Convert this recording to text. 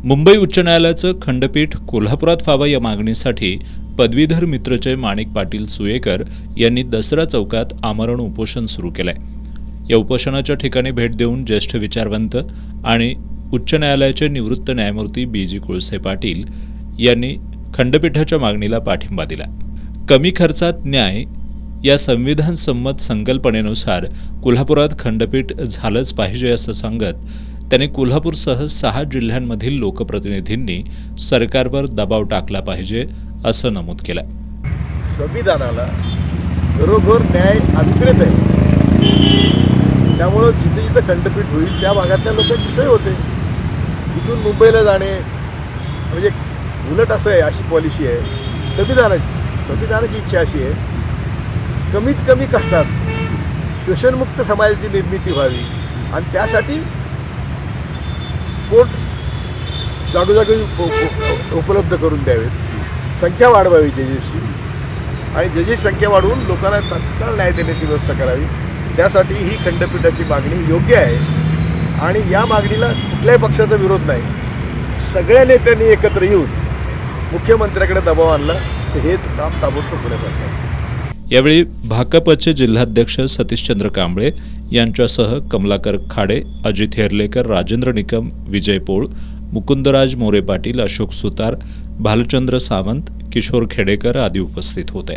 मुंबई उच्च न्यायालयाचं खंडपीठ कोल्हापुरात व्हावं या मागणीसाठी पदवीधर मित्रचय माणिक पाटील सुयेकर यांनी दसरा चौकात आमरण उपोषण सुरू केलंय। या उपोषणाच्या ठिकाणी भेट देऊन ज्येष्ठ विचारवंत आणि उच्च न्यायालयाचे निवृत्त न्यायमूर्ती बी.जी. कोळसे पाटील यांनी खंडपीठाच्या मागणीला पाठिंबा दिला। कमी खर्चात न्याय या संविधान संमत संकल्पनेनुसार कोल्हापुरात खंडपीठ झालंच पाहिजे असं सांगत त्यांनी कोल्हापूरसह 6 जिल्ह्यांमधील लोकप्रतिनिधींनी सरकारवर दबाव टाकला पाहिजे असं नमूद केलं। संविधानाला घरोघर न्याय अभिप्रेत आहे, त्यामुळं जिथे जिथे खंडपीठ होईल त्या भागातल्या लोकांची सोय होते। इथून मुंबईला जाणे म्हणजे उलट असं आहे, अशी पॉलिसी आहे संविधानाची इच्छा अशी आहे, कमीत कमी कष्टात शोषणमुक्त समाजाची निर्मिती व्हावी आणि त्यासाठी कोर्ट जागोजागी उपलब्ध करून द्यावेत, संख्या वाढवावी जजेसची आणि जजेस संख्या वाढवून लोकांना तत्काळ न्याय देण्याची व्यवस्था करावी। त्यासाठी ही खंडपीठाची मागणी योग्य आहे आणि या मागणीला कुठल्याही पक्षाचा विरोध नाही। सगळ्या नेत्यांनी एकत्र येऊन मुख्यमंत्र्याकडे दबाव आणला तर हे काम ताबडतोब होण्यासारखं आहे। यावेळी भाकपचे जिल्हाध्यक्ष सतीशचंद्र कांबळे यांच्यासह कमलाकर खाडे, अजित हेरलेकर, राजेंद्र निकम, विजय पोळ, मुकुंदराज मोरे पाटील, अशोक सुतार, भालचंद्र सावंत, किशोर खेडेकर आदी उपस्थित होते।